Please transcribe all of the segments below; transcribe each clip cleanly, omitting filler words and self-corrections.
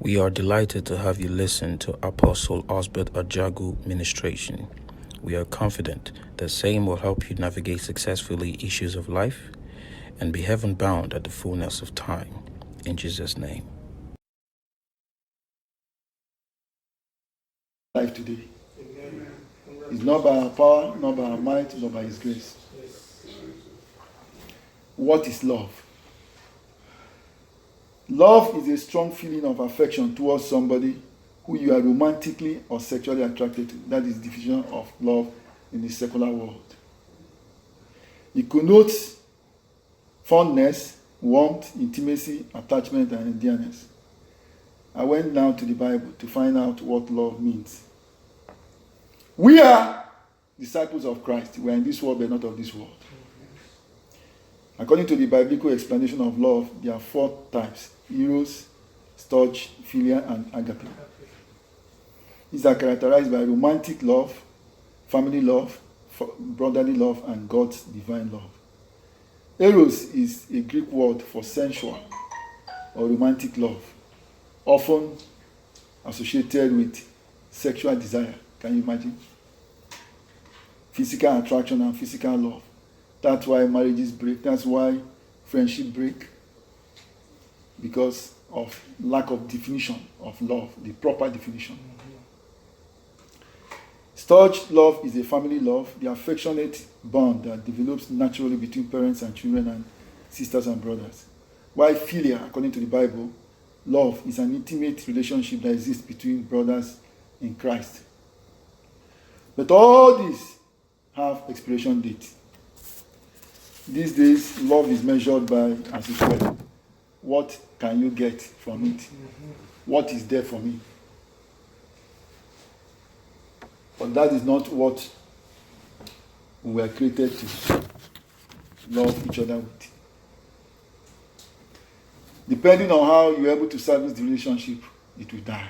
We are delighted to have you listen to Apostle Osbert Ajagu ministration. We are confident that same will help you navigate successfully issues of life and be heaven bound at the fullness of time. In Jesus' name. Life today. Amen. It's not by our power, not by our might, not by His grace. What is love? Love is a strong feeling of affection towards somebody who you are romantically or sexually attracted to. That is the definition of love in the secular world. It connotes fondness, warmth, intimacy, attachment, and endearness. I went down to the Bible to find out what love means. We are disciples of Christ. We are in this world, but not of this world. According to the biblical explanation of love, there are 4 types: eros, storge, philia, and agape. These are characterized by romantic love, family love, brotherly love, and God's divine love. Eros is a Greek word for sensual or romantic love, often associated with sexual desire. Can you imagine? Physical attraction and physical love. That's why marriages break. That's why friendship break. Because of lack of definition of love, the proper definition. Storge love is a family love, the affectionate bond that develops naturally between parents and children and sisters and brothers. While philia, according to the Bible, love is an intimate relationship that exists between brothers in Christ. But all these have expiration date. These days, love is measured by, as it were, what can you get from it? What is there for me? But that is not what we were created to love each other with. Depending on how you're able to service the relationship, it will die.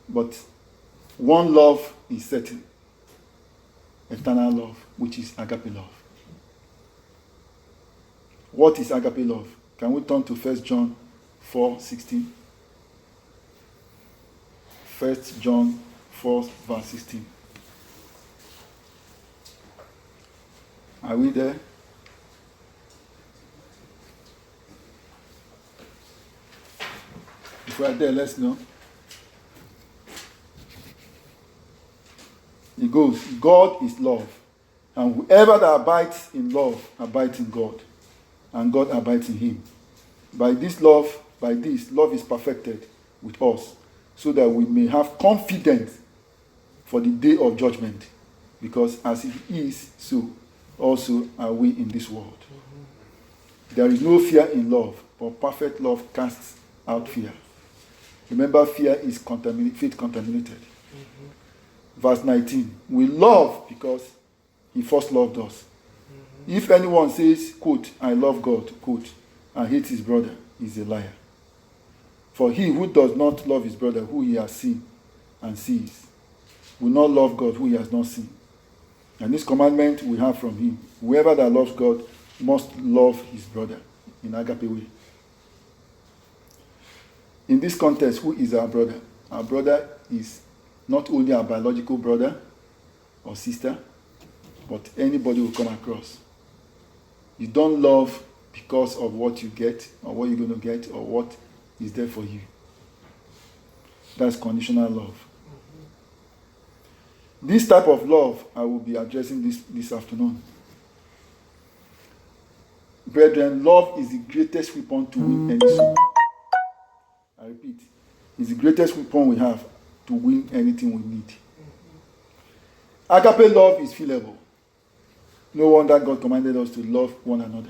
But one love is certain. Eternal love, which is agape love. What is agape love? Can we turn to 1 John 4:16? 1 John 4, verse 16. Are we there? If we are there, let's know. It goes, God is love, and whoever that abides in love abides in God, and God abides in him. By this, love is perfected with us, so that we may have confidence for the day of judgment, because as it is, so also are we in this world. There is no fear in love, but perfect love casts out fear. Remember, fear is faith contaminated. Verse 19, we love because he first loved us. If anyone says, quote, I love God, quote, and hates his brother, is a liar. For he who does not love his brother, who he has seen and sees, will not love God, who he has not seen. And this commandment we have from him: whoever that loves God must love his brother in agape way. In this context, who is our brother? Our brother is not only our biological brother or sister, but anybody who come across. You don't love because of what you get, or what you're going to get, or what is there for you. That's conditional love. This type of love I will be addressing this afternoon. Brethren, love is the greatest weapon to win any soul. I repeat, it's the greatest weapon we have to win anything we need. Agape love is feelable. No wonder God commanded us to love one another.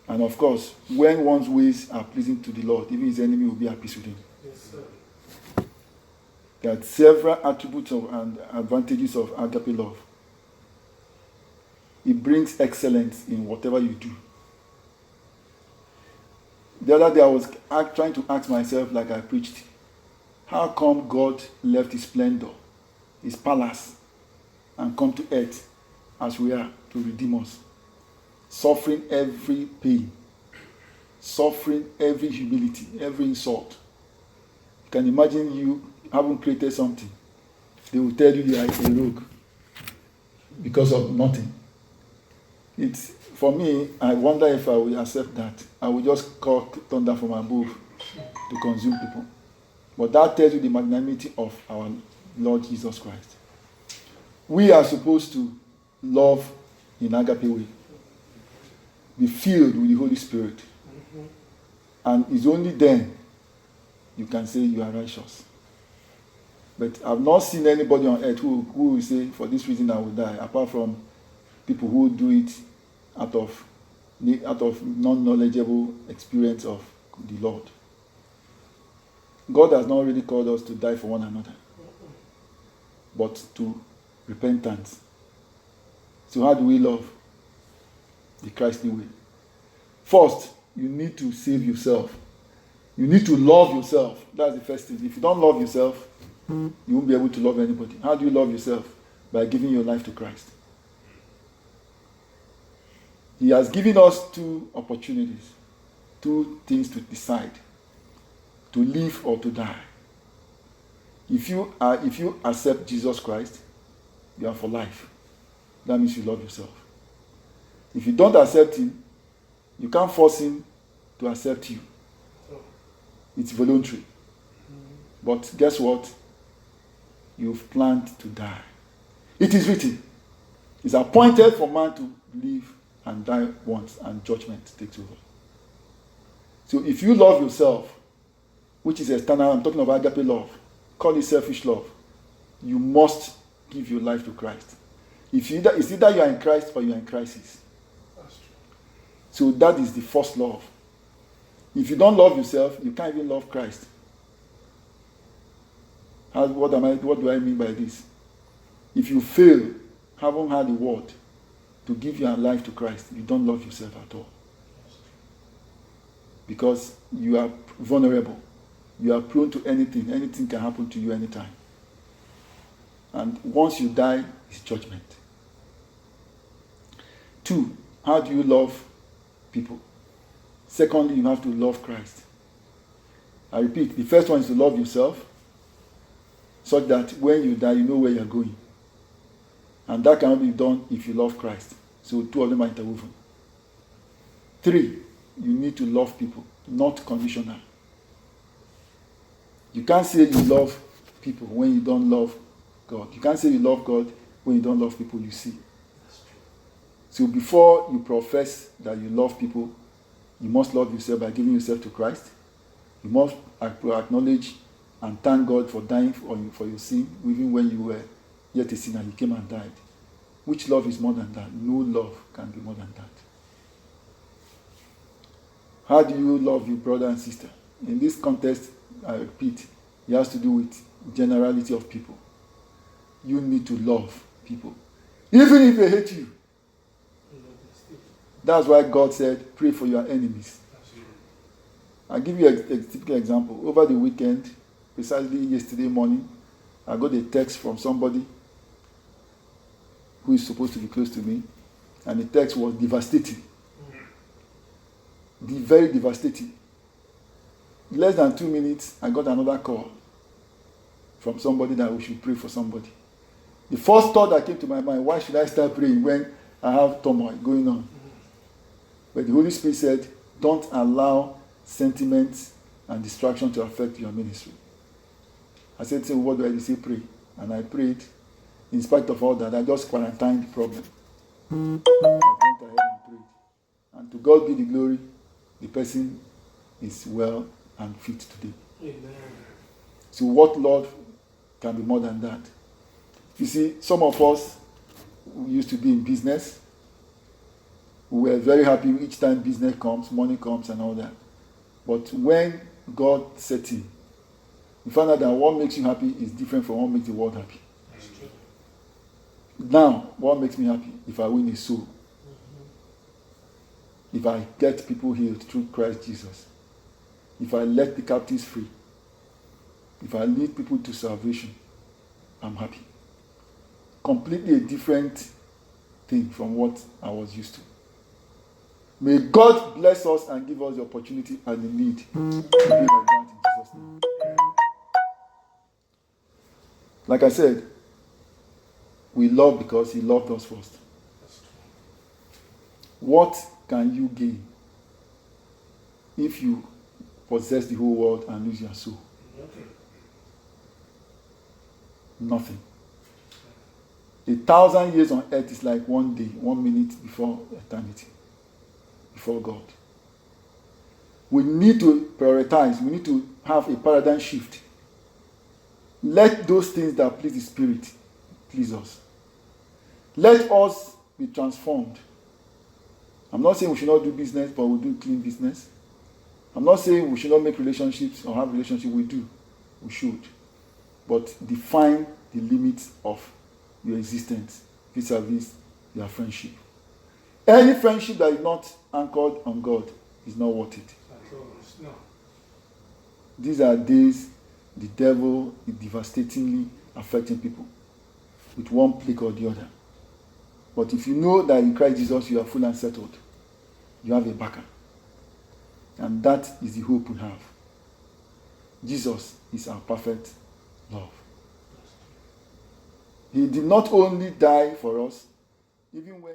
And of course, when one's ways are pleasing to the Lord, even his enemy will be at peace with him. Yes, sir. There are several attributes and advantages of agape love. It brings excellence in whatever you do. The other day I was trying to ask myself, like I preached, how come God left his splendor, his palace, and come to earth as we are to redeem us? Suffering every pain, suffering every humility, every insult. You can imagine you haven't created something. They will tell you are a rogue because of nothing. It's, for me, I wonder if I will accept that. I will just call thunder from above to consume people. But that tells you the magnanimity of our Lord Jesus Christ. We are supposed to love in agape way. Be filled with the Holy Spirit. And it's only then you can say you are righteous. But I've not seen anybody on earth who will say, for this reason I will die, apart from people who do it out of non-knowledgeable experience of the Lord. God has not really called us to die for one another, but to repentance. So how do we love? The Christly way. First, you need to save yourself. You need to love yourself. That's the first thing. If you don't love yourself, you won't be able to love anybody. How do you love yourself? By giving your life to Christ. He has given us two opportunities, two things to decide: to live or to die. If you accept Jesus Christ, you are for life. That means you love yourself. If you don't accept him, you can't force him to accept you. It's voluntary. But guess what? You've planned to die. It is written. It's appointed for man to live and die once, and judgment takes over. So if you love yourself, which is external, I'm talking about agape love, call it selfish love, you must give your life to Christ. It's either you are in Christ or you are in crisis. That's true. So that is the first love. If you don't love yourself, you can't even love Christ. What do I mean by this? If you fail, haven't had the word to give your life to Christ, you don't love yourself at all. Because you are vulnerable. You are prone to anything. Anything can happen to you anytime. And once you die, it's judgment. 2, how do you love people? Secondly, you have to love Christ. I repeat, the first one is to love yourself, such that when you die, you know where you're going. And that cannot be done if you love Christ. So 2 of them are interwoven. 3, you need to love people, not conditional. You can't say you love people when you don't love God. You can't say you love God when you don't love people you see. So before you profess that you love people, you must love yourself by giving yourself to Christ. You must acknowledge and thank God for dying for your sin, even when you were yet a sinner. He came and died. Which love is more than that? No love can be more than that. How do you love your brother and sister? In this context, I repeat, it has to do with generality of people. You need to love people, even if they hate you. That's why God said, pray for your enemies. I'll give you a typical example. Over the weekend, precisely yesterday morning, I got a text from somebody who is supposed to be close to me, and the text was devastating. Very devastating. Less than 2 minutes, I got another call from somebody that we should pray for somebody. The first thought that came to my mind, why should I start praying when I have turmoil going on? But the Holy Spirit said, don't allow sentiments and distraction to affect your ministry. I said, so what do I do? Say pray. And I prayed. In spite of all that, I just quarantined the problem. I went ahead and prayed. And to God be the glory, the person is well and fit today. Amen. So what love can be more than that? You see, some of us who used to be in business, we were very happy each time business comes, money comes and all that. But when God set in, you find out that what makes you happy is different from what makes the world happy. Now, what makes me happy? If I win a soul. If I get people healed through Christ Jesus. If I let the captives free. If I lead people to salvation, I'm happy. Completely a different thing from what I was used to. May God bless us and give us the opportunity and the need to be like that in Jesus' name. Like I said, we love because he loved us first. What can you gain if you possess the whole world and lose your soul? Nothing. 1,000 years on earth is like 1 day, 1 minute before eternity, before God. We need to prioritize. We need to have a paradigm shift. Let those things that please the Spirit please us. Let us be transformed. I'm not saying we should not do business, but we'll do clean business. I'm not saying we should not make relationships or have relationships. We do. We should. But define the limits of your existence vis-a-vis your friendship. Any friendship that is not anchored on God is not worth it. No. These are days the devil is devastatingly affecting people with one plague or the other. But if you know that in Christ Jesus you are full and settled, you have a backer. And that is the hope we have. Jesus is our perfect love. He did not only die for us, even when